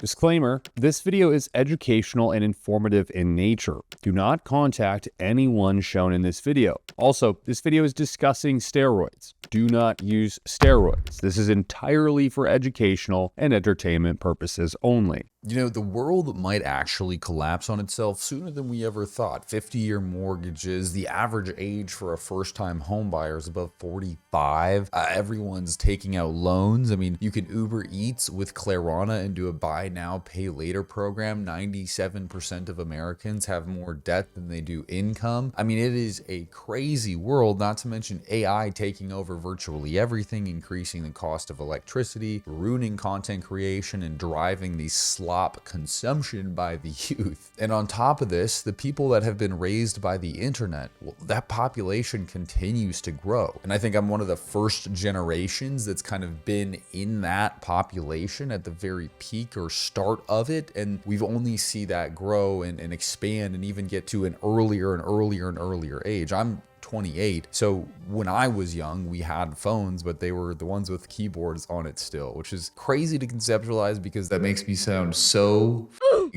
Disclaimer, this video is educational and informative in nature. Do not contact anyone shown in this video. Also, this video is discussing steroids. Do not use steroids. This is entirely for educational and entertainment purposes only. You know, the world might actually collapse on itself sooner than we ever thought. 50-year mortgages, the average age for a first-time home buyer is above 45. Everyone's taking out loans. I mean, you can Uber Eats with Klarna and do a buy now, pay later program. 97% of Americans have more debt than they do income. I mean, it is a crazy world, not to mention AI taking over virtually everything, increasing the cost of electricity, ruining content creation, and driving the slop consumption by the youth. And on top of this, the people that have been raised by the internet, well, that population continues to grow. And I think I'm one of the first generations that's kind of been in that population at the very peak or start of it. And we've only see that grow and expand and even get to an earlier and earlier age. I'm 28. So when I was young, we had phones, but they were the ones with keyboards on it still, which is crazy to conceptualize because that makes me sound so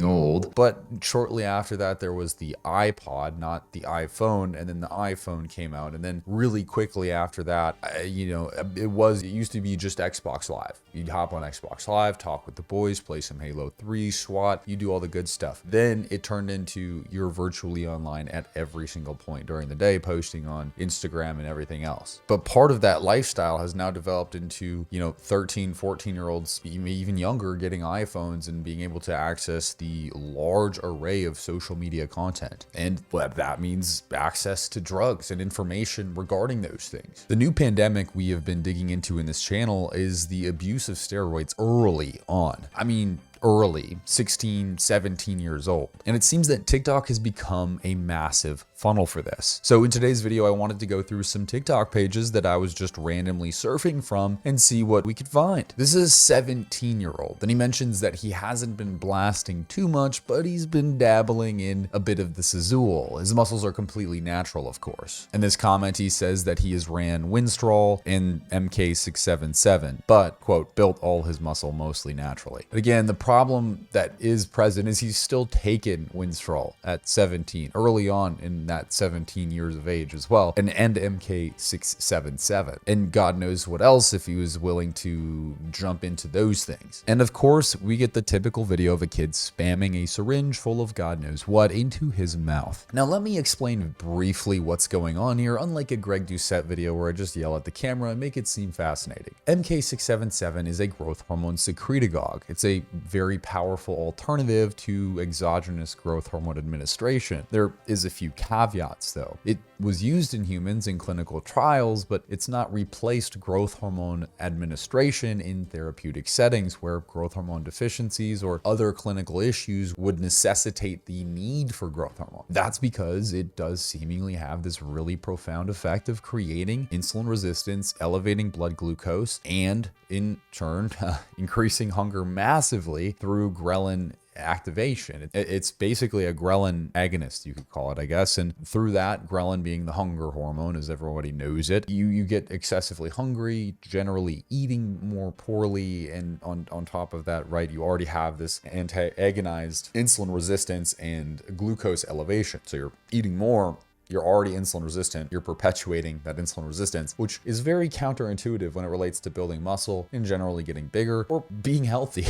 old. But shortly after that, there was the iPod, not the iPhone, and then the iPhone came out. And then really quickly after that, it used to be just Xbox Live. You'd hop on Xbox Live, talk with the boys, play some Halo 3, SWAT, you do all the good stuff. Then it turned into you're virtually online at every single point during the day, posting on Instagram and everything else. But part of that lifestyle has now developed into, 13, 14-year-olds, even younger, getting iPhones and being able to access the large array of social media content. And that means access to drugs and information regarding those things. The new pandemic we have been digging into in this channel is the abuse of steroids early on. I mean, early, 16, 17 years old. And it seems that TikTok has become a massive funnel for this. So in today's video, I wanted to go through some TikTok pages that I was just randomly surfing from and see what we could find. This is a 17-year-old, and he mentions that he hasn't been blasting too much, but he's been dabbling in a bit of the Sizzle. His muscles are completely natural, of course. In this comment, he says that he has ran Winstrol and MK677, but, quote, built all his muscle mostly naturally. But again, the problem that is present is he's still taken Winstrol at 17, early on in that 17 years of age as well, and MK677. And God knows what else if he was willing to jump into those things. And of course, we get the typical video of a kid spamming a syringe full of God knows what into his mouth. Now, let me explain briefly what's going on here, unlike a Greg Doucette video where I just yell at the camera and make it seem fascinating. MK677 is a growth hormone secretagogue. It's a very powerful alternative to exogenous growth hormone administration. There is a few caveats though. It was used in humans in clinical trials, but it's not replaced growth hormone administration in therapeutic settings where growth hormone deficiencies or other clinical issues would necessitate the need for growth hormone. That's because it does seemingly have this really profound effect of creating insulin resistance, elevating blood glucose, and in turn, increasing hunger massively through ghrelin activation. It's basically a ghrelin agonist, you could call it, I guess. And through that, ghrelin being the hunger hormone, as everybody knows it, you get excessively hungry, generally eating more poorly. And on top of that, right, you already have this antagonized insulin resistance and glucose elevation. So you're eating more, you're already insulin resistant, you're perpetuating that insulin resistance, which is very counterintuitive when it relates to building muscle and generally getting bigger or being healthy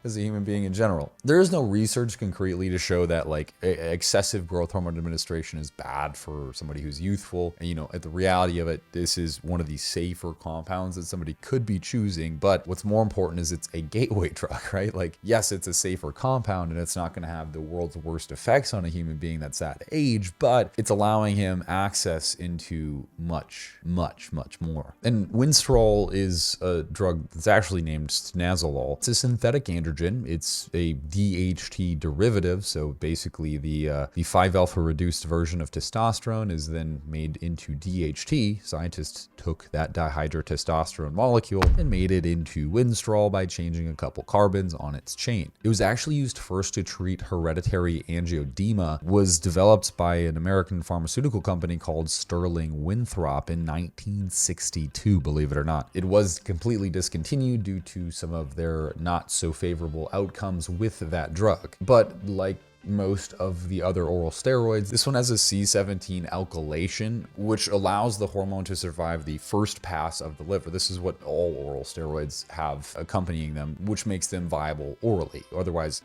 as a human being in general. There is no research concretely to show that like excessive growth hormone administration is bad for somebody who's youthful. And at the reality of it, this is one of the safer compounds that somebody could be choosing. But what's more important is it's a gateway drug, right? Like, yes, it's a safer compound and it's not going to have the world's worst effects on a human being that's that age, but it's allowing him access into much more. And Winstrol is a drug that's actually named stanozolol. It's a synthetic androgen. It's a DHT derivative. So basically the 5-alpha reduced version of testosterone is then made into DHT. Scientists took that dihydrotestosterone molecule and made it into Winstrol by changing a couple carbons on its chain. It was actually used first to treat hereditary angioedema, was developed by an American pharmaceutical pharmaceutical company called Sterling Winthrop in 1962, believe it or not. It was completely discontinued due to some of their not so favorable outcomes with that drug. But like most of the other oral steroids, this one has a C17 alkylation, which allows the hormone to survive the first pass of the liver. This is what all oral steroids have accompanying them, which makes them viable orally. Otherwise,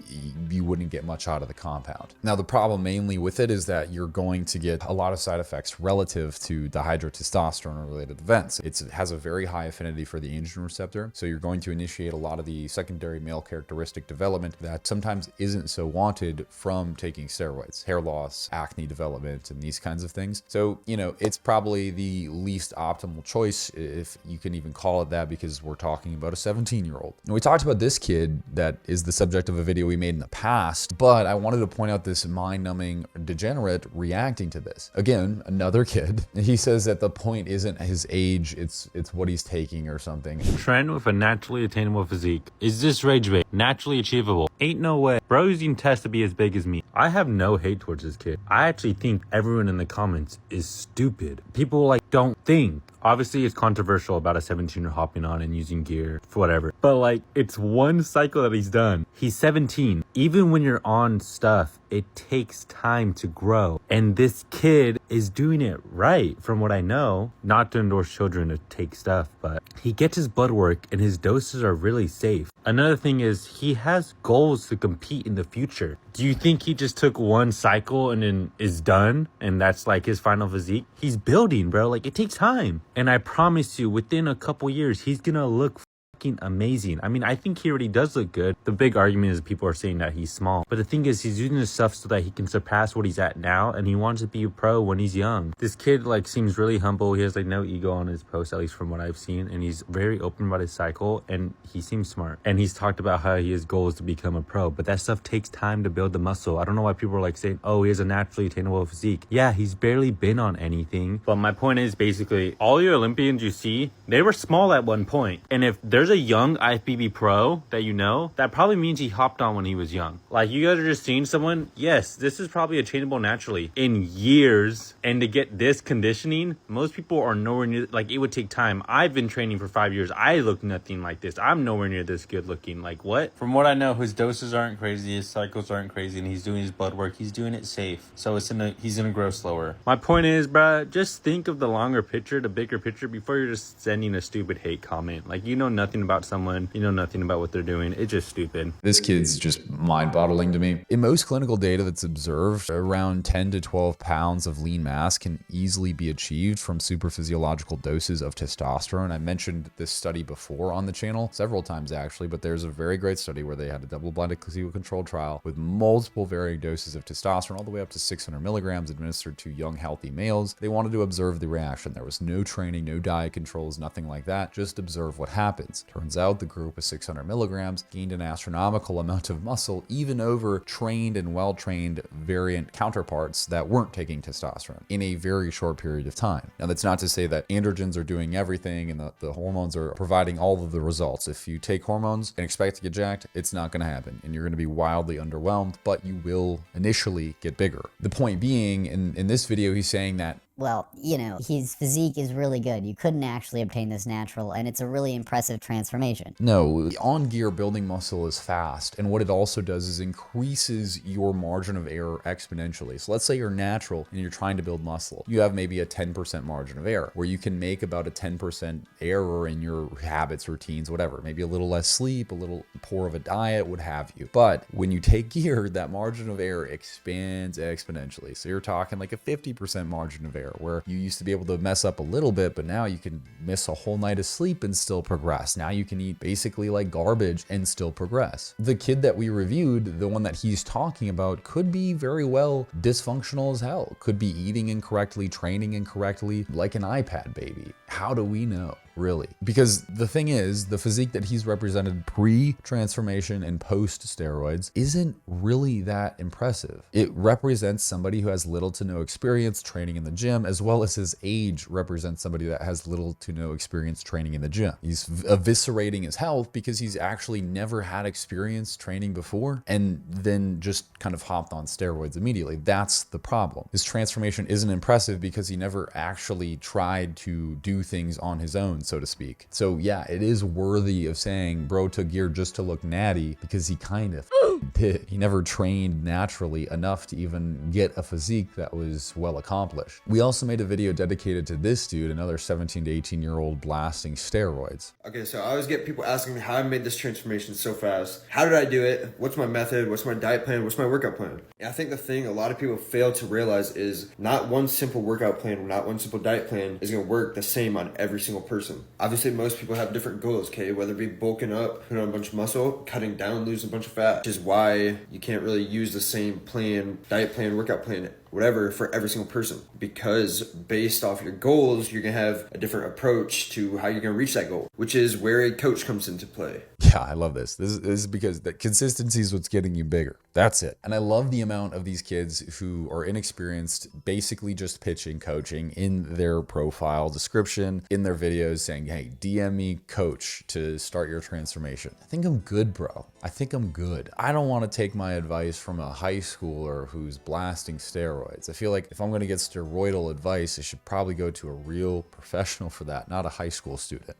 you wouldn't get much out of the compound. Now, the problem mainly with it is that you're going to get a lot of side effects relative to dihydrotestosterone related events. It has a very high affinity for the androgen receptor, so you're going to initiate a lot of the secondary male characteristic development that sometimes isn't so wanted from taking steroids, hair loss, acne development, and these kinds of things. So, you know, it's probably the least optimal choice, if you can even call it that, because we're talking about a 17-year-old. And we talked about this kid that is the subject of a video we made in the past, but I wanted to point out this mind-numbing degenerate reacting to this. Again, another kid. He says that the point isn't his age, it's what he's taking or something. Trend with a naturally attainable physique. Is this rage bait? Naturally achievable? Ain't no way. Bro using tests to be as big as me. I have no hate towards this kid. I actually think everyone in the comments is stupid. People like don't think. Obviously, it's controversial about a 17-year hopping on and using gear for whatever. But like, it's one cycle that he's done. He's 17. Even when you're on stuff, it takes time to grow. And this kid is doing it right, from what I know. Not to endorse children to take stuff, but he gets his blood work and his doses are really safe. Another thing is he has goals to compete in the future. Do you think he just took one cycle and then is done and that's like his final physique? He's building, bro. Like, it takes time. And I promise you, within a couple years, he's gonna look fucking amazing. I mean, I think he already does look good. The big argument is people are saying that he's small. But the thing is, he's using this stuff so that he can surpass what he's at now, and he wants to be a pro when he's young. This kid, like, seems really humble. He has, like, no ego on his post, at least from what I've seen. And he's very open about his cycle, and he seems smart. And he's talked about how he has goals to become a pro. But that stuff takes time to build the muscle. I don't know why people are, like, saying, oh, he has a naturally attainable physique. Yeah, he's barely been on anything. But my point is, basically, all your Olympians you see, they were small at one point. And if there's a young IFBB pro that you know, that probably means he hopped on when he was young. Like, you guys are just seeing someone, yes, this is probably attainable naturally in years. And to get this conditioning, most people are nowhere near, like, it would take time. I've been training for 5 years. I look nothing like this. I'm nowhere near this good looking. Like, what? From what I know, his doses aren't crazy, his cycles aren't crazy, and he's doing his blood work. He's doing it safe. So he's gonna grow slower. My point is, bruh, just think of the longer picture, the bigger picture, before you're just sending a stupid hate comment. Like, you know nothing about someone, you know nothing about what they're doing. It's just stupid. This kid's just mind-boggling to me. In most clinical data that's observed, around 10 to 12 pounds of lean mass can easily be achieved from superphysiological doses of testosterone. I mentioned this study before on the channel several times actually, but there's a very great study where they had a double-blinded placebo-controlled trial with multiple varying doses of testosterone, all the way up to 600 milligrams administered to young healthy males. They wanted to observe the reaction. There was no training, no diet controls, nothing like that. Just observe what happens. Turns out the group with 600 milligrams gained an astronomical amount of muscle, even over trained and well-trained variant counterparts that weren't taking testosterone in a very short period of time. Now, that's not to say that androgens are doing everything and the hormones are providing all of the results. If you take hormones and expect to get jacked, it's not going to happen, and you're going to be wildly underwhelmed, but you will initially get bigger. The point being, in this video, he's saying that, well, you know, his physique is really good. You couldn't actually obtain this natural, and it's a really impressive transformation. no, on gear building muscle is fast, and what it also does is increases your margin of error exponentially. So let's say you're natural and you're trying to build muscle. You have maybe a 10% margin of error, where you can make about a 10% error in your habits, routines, whatever. Maybe a little less sleep, a little poor of a diet, what have you. But when you take gear, that margin of error expands exponentially. So you're talking like a 50% margin of error, where you used to be able to mess up a little bit, but now you can miss a whole night of sleep and still progress. Now you can eat basically like garbage and still progress. The kid that we reviewed, the one that he's talking about, could be very well dysfunctional as hell, could be eating incorrectly, training incorrectly, like an iPad baby. How do we know? really. Because the thing is, the physique that he's represented pre-transformation and post-steroids isn't really that impressive. It represents somebody who has little to no experience training in the gym, as well as his age represents somebody that has little to no experience training in the gym. He's eviscerating his health because he's actually never had experience training before and then just kind of hopped on steroids immediately. That's the problem. His transformation isn't impressive because he never actually tried to do things on his own, so to speak. So yeah, it is worthy of saying bro took gear just to look natty, because he kind of did. He never trained naturally enough to even get a physique that was well accomplished. We also made a video dedicated to this dude, another 17 to 18-year-old blasting steroids. Okay, so I always get people asking me how I made this transformation so fast. How did I do it? What's my method? What's my diet plan? What's my workout plan? And I think the thing a lot of people fail to realize is not one simple workout plan, not one simple diet plan is going to work the same on every single person. Obviously, most people have different goals, okay? Whether it be bulking up, putting on a bunch of muscle, cutting down, losing a bunch of fat, which is why you can't really use the same plan, diet plan, workout plan, whatever, for every single person, because based off your goals, you're gonna have a different approach to how you're gonna reach that goal, which is where a coach comes into play. Yeah, I love this. This is because the consistency is what's getting you bigger. That's it. And I love the amount of these kids who are inexperienced, basically just pitching coaching in their profile description, in their videos saying, hey, DM me coach to start your transformation. I think I'm good, bro. I think I'm good. I don't want to take my advice from a high schooler who's blasting steroids. I feel like if I'm going to get steroidal advice, I should probably go to a real professional for that, not a high school student.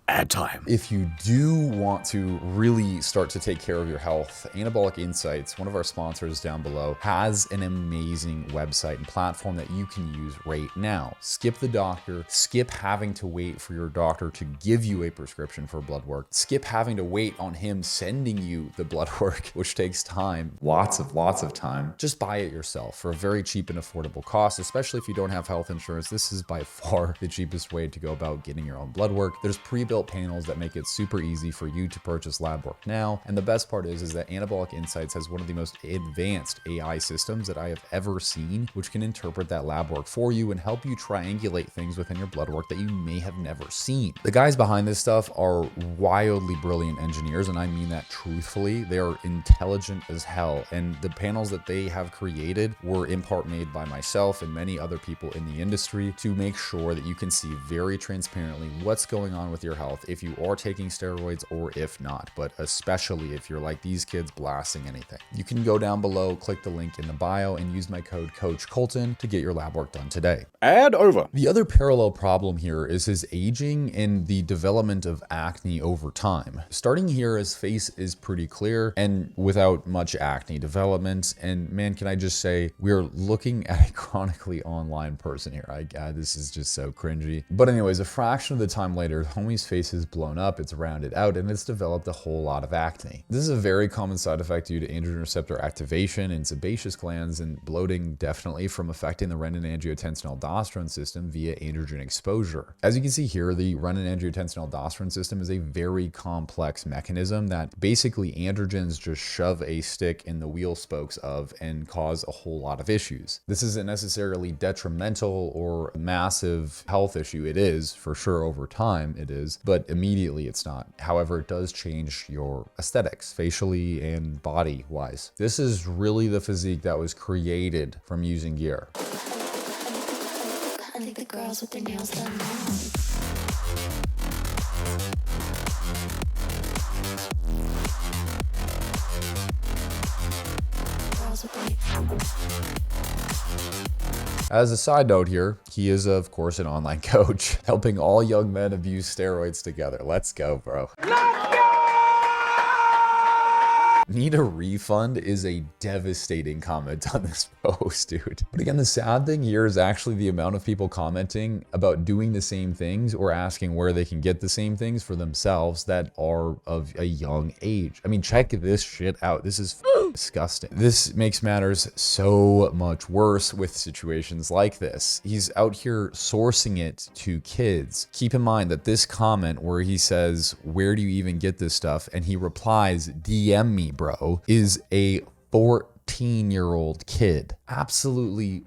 Ad time. If you do want to really start to take care of your health, Anabolic Insights, one of our sponsors down below, has an amazing website and platform that you can use right now. Skip the doctor, skip having to wait for your doctor to give you a prescription for blood work, skip having to wait on him sending you the blood work, which takes time, lots of time. Just buy it yourself for a very cheap and affordable cost, especially if you don't have health insurance. This is by far the cheapest way to go about getting your own blood work. There's pre-built panels that make it super easy for you to purchase lab work now. And the best part is that Anabolic Insights has one of the most advanced AI systems that I have ever seen, which can interpret that lab work for you and help you triangulate things within your blood work that you may have never seen. The guys behind this stuff are wildly brilliant engineers, and I mean that truthfully. They are intelligent as hell, and the panels that they have created were in part made by myself and many other people in the industry to make sure that you can see very transparently what's going on with your health if you are taking steroids or if not, but especially if you're like these kids blasting anything. You can go down below, click the link in the bio, and use my code Coachkolton to get your lab work done today. Ad over. The other parallel problem here is his aging and the development of acne over time. Starting here, his face is pretty clear and without much acne development. And man, can I just say, we're looking at a chronically online person here. This is just so cringy. But anyways, a fraction of the time later, homie's face is blown up, it's rounded out, and it's developed a whole lot of acne. This is a very common side effect due to androgen receptor activation in sebaceous glands, and bloating definitely from affecting the renin-angiotensin-aldosterone system via androgen exposure. As you can see here, the renin-angiotensin-aldosterone system is a very complex mechanism that basically androgens just shove a stick in the wheel spokes of and cause a whole lot of issues. This isn't necessarily detrimental or a massive health issue. It is, for sure, over time it is, but immediately it's not. However, it does change your aesthetics, facially and body-wise. This is really the physique that was created from using gear. I think the girls with their nails done now. As a side note here, he is of course an online coach, helping all young men abuse steroids together. Let's go, bro. Need a refund is a devastating comment on this post, dude. But again, the sad thing here is actually the amount of people commenting about doing the same things or asking where they can get the same things for themselves that are of a young age. I mean, check this shit out. This is disgusting. This makes matters so much worse with situations like this. He's out here sourcing it to kids. Keep in mind that this comment where he says, where do you even get this stuff? And he replies, DM me, bro, is a 14-year-old kid. Absolutely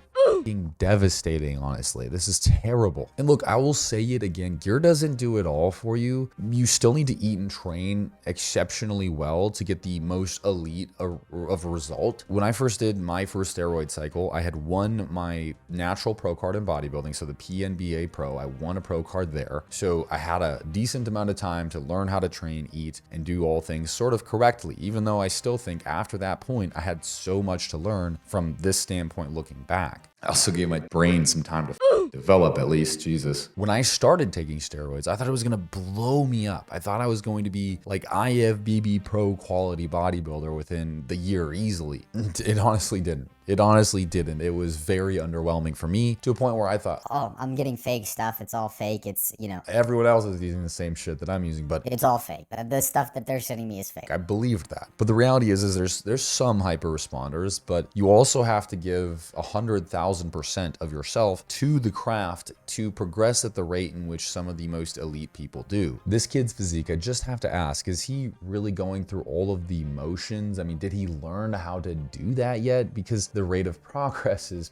devastating, honestly. This is terrible. And look, I will say it again, gear doesn't do it all for you. You still need to eat and train exceptionally well to get the most elite of a result. When I first did my first steroid cycle, I had won my natural pro card in bodybuilding, so the PNBA Pro. I won a pro card there. So I had a decent amount of time to learn how to train, eat, and do all things sort of correctly, even though I still think after that point, I had so much to learn from this standpoint looking back. I also gave my brain some time to develop, at least. Jesus. When I started taking steroids, I thought it was going to blow me up. I thought I was going to be like IFBB pro quality bodybuilder within the year easily. It honestly didn't. It honestly didn't. It was very underwhelming for me, to a point where I thought, oh, I'm getting fake stuff. It's all fake. It's, you know, everyone else is using the same shit that I'm using, but it's all fake. The stuff that they're sending me is fake. I believed that. But the reality is there's some hyper responders, but you also have to give 100,000% of yourself to the craft to progress at the rate in which some of the most elite people do. This kid's physique, I just have to ask, is he really going through all of the motions? I mean, did he learn how to do that yet? Because the rate of progress is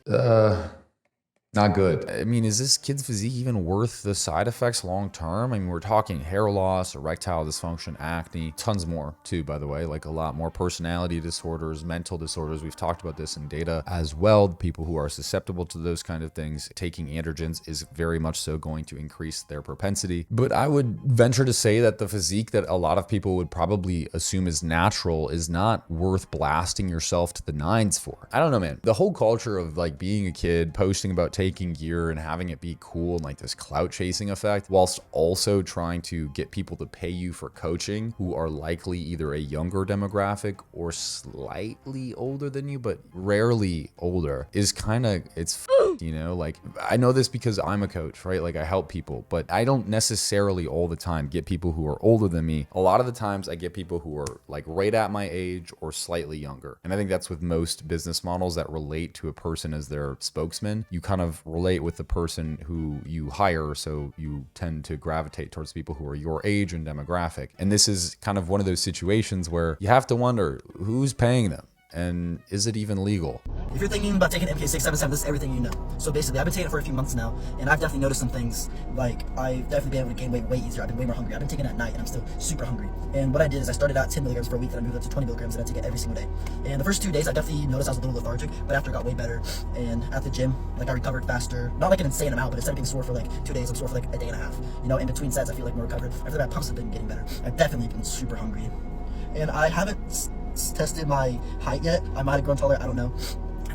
not good. I mean, is this kid's physique even worth the side effects long term? I mean, we're talking hair loss, erectile dysfunction, acne, tons more too, by the way, like a lot more personality disorders, mental disorders. We've talked about this in data as well. People who are susceptible to those kind of things, taking androgens is very much so going to increase their propensity. But I would venture to say that the physique that a lot of people would probably assume is natural is not worth blasting yourself to the nines for. I don't know, man. The whole culture of like being a kid, posting about taking gear and having it be cool and like this clout chasing effect, whilst also trying to get people to pay you for coaching who are likely either a younger demographic or slightly older than you, but rarely older, is kind of, it's, you know, like I know this because I'm a coach, right? Like I help people, but I don't necessarily all the time get people who are older than me. A lot of the times I get people who are like right at my age or slightly younger. And I think that's with most business models that relate to a person as their spokesman. You kind of relate with the person who you hire, so you tend to gravitate towards people who are your age and demographic. And this is kind of one of those situations where you have to wonder who's paying them. And is it even legal? If you're thinking about taking MK677, this is everything you know. So basically, I've been taking it for a few months now, and I've definitely noticed some things. Like, I've definitely been able to gain weight way easier. I've been way more hungry. I've been taking it at night, and I'm still super hungry. And what I did is I started out 10 milligrams for a week, then I moved up to 20 milligrams, and I take it every single day. And the first 2 days, I definitely noticed I was a little lethargic, but after it got way better. And at the gym, like, I recovered faster. Not like an insane amount, but instead of being sore for like 2 days, I'm sore for like a day and a half. You know, in between sets, I feel like more recovered. After that, pumps have been getting better. I've definitely been super hungry. And I haven't tested my height yet. I might have grown taller, I don't know.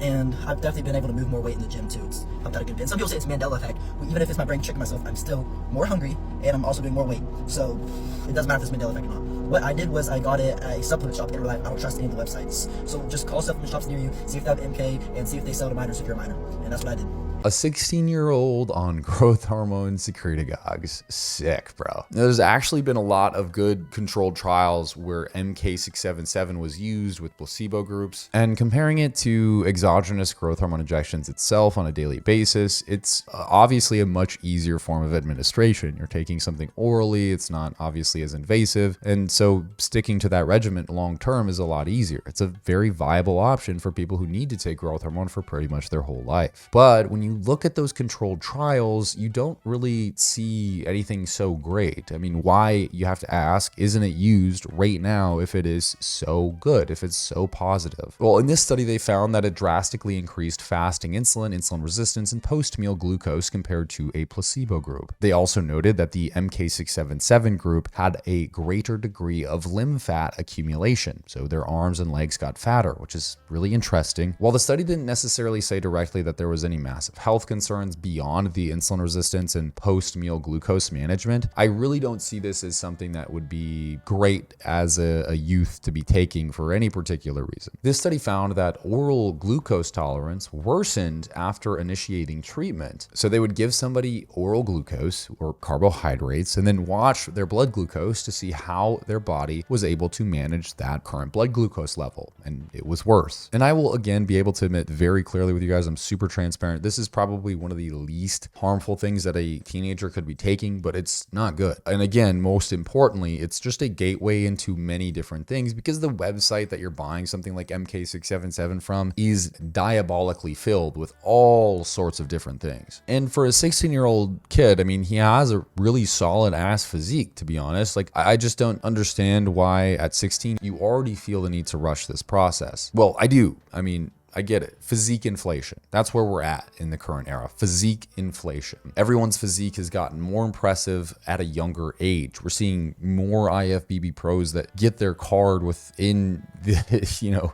And I've definitely been able to move more weight in the gym too. It's helped out a good bit. And some people say it's Mandela effect. Even if it's my brain tricking myself, I'm still more hungry and I'm also doing more weight. So it doesn't matter if it's Mandela effect or not. What I did was I got it at a supplement shop in real life. I don't trust any of the websites. So just call supplement shops near you, see if they have MK, and see if they sell to minors if you're a minor. And that's what I did. A 16-year-old on growth hormone secretagogues. Sick, bro. There's actually been a lot of good controlled trials where MK677 was used with placebo groups, and comparing it to exogenous growth hormone injections itself on a daily basis, it's obviously a much easier form of administration. You're taking something orally, it's not obviously as invasive, and so sticking to that regimen long-term is a lot easier. It's a very viable option for people who need to take growth hormone for pretty much their whole life. But when you look at those controlled trials, you don't really see anything so great. I mean, why, you have to ask, isn't it used right now if it is so good, if it's so positive? Well, in this study, they found that it drastically increased fasting insulin, insulin resistance, and post-meal glucose compared to a placebo group. They also noted that the MK677 group had a greater degree of limb fat accumulation, so their arms and legs got fatter, which is really interesting. While the study didn't necessarily say directly that there was any massive health concerns beyond the insulin resistance and post-meal glucose management, I really don't see this as something that would be great as a youth to be taking for any particular reason. This study found that oral glucose tolerance worsened after initiating treatment. So they would give somebody oral glucose or carbohydrates and then watch their blood glucose to see how their body was able to manage that current blood glucose level, and it was worse. And I will again be able to admit very clearly with you guys, I'm super transparent. This is is probably one of the least harmful things that a teenager could be taking, but it's not good. And again, most importantly, it's just a gateway into many different things, because the website that you're buying something like MK677 from is diabolically filled with all sorts of different things. And for a 16-year-old kid, I mean, he has a really solid ass physique, to be honest. Like, I just don't understand why at 16 you already feel the need to rush this process. Well, I do. I mean, I get it. Physique inflation. That's where we're at in the current era. Physique inflation. Everyone's physique has gotten more impressive at a younger age. We're seeing more IFBB pros that get their card within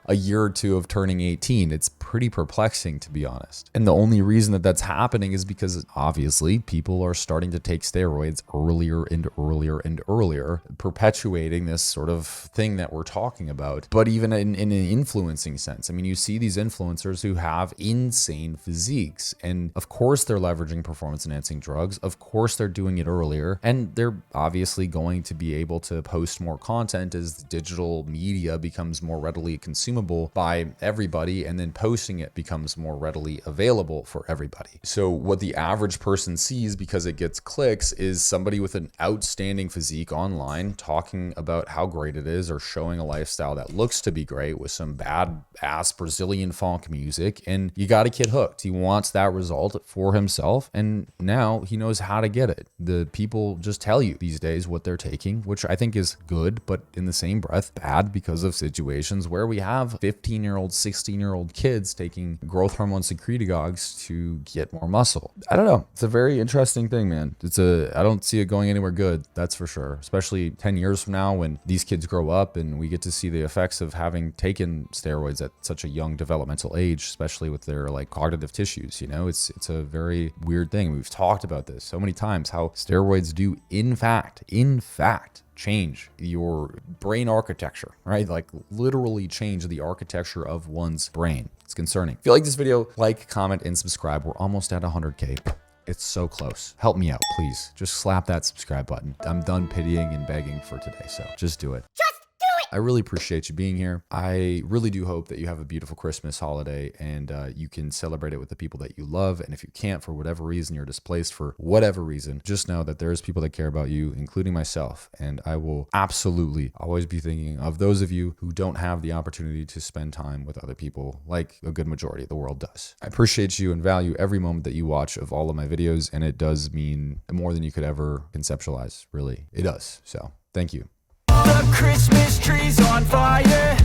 a year or two of turning 18. It's pretty perplexing, to be honest. And the only reason that that's happening is because obviously people are starting to take steroids earlier and earlier and earlier, perpetuating this sort of thing that we're talking about. But even in an influencing sense, I mean, you see these influencers who have insane physiques, and of course they're leveraging performance enhancing drugs. Of course they're doing it earlier, and they're obviously going to be able to post more content as digital media becomes more readily consumable by everybody, and then posting it becomes more readily available for everybody. So what the average person sees, because it gets clicks, is somebody with an outstanding physique online talking about how great it is, or showing a lifestyle that looks to be great with some bad ass Brazilian funk music, and you got a kid hooked. He wants that result for himself, and now he knows how to get it. The people just tell you these days what they're taking, which I think is good, but in the same breath, bad, because of situations where we have 15-year-old, 16-year-old kids taking growth hormone secretagogues to get more muscle. I don't know. It's a very interesting thing, man. I don't see it going anywhere good, that's for sure. Especially 10 years from now, when these kids grow up and we get to see the effects of having taken steroids at such a young developmental age, especially with their like cognitive tissues. It's a very weird thing. We've talked about this so many times, how steroids do in fact change your brain architecture, right? Like literally change the architecture of one's brain. It's concerning. If you like this video, like, comment, and subscribe. We're almost at 100K. It's so close. Help me out, please. Just slap that subscribe button. I'm done pitying and begging for today, so just do it. I really appreciate you being here. I really do hope that you have a beautiful Christmas holiday, and you can celebrate it with the people that you love. And if you can't, for whatever reason, you're displaced for whatever reason, just know that there's people that care about you, including myself. And I will absolutely always be thinking of those of you who don't have the opportunity to spend time with other people like a good majority of the world does. I appreciate you and value every moment that you watch of all of my videos, and it does mean more than you could ever conceptualize. Really, it does. So thank you. The Christmas tree's on fire.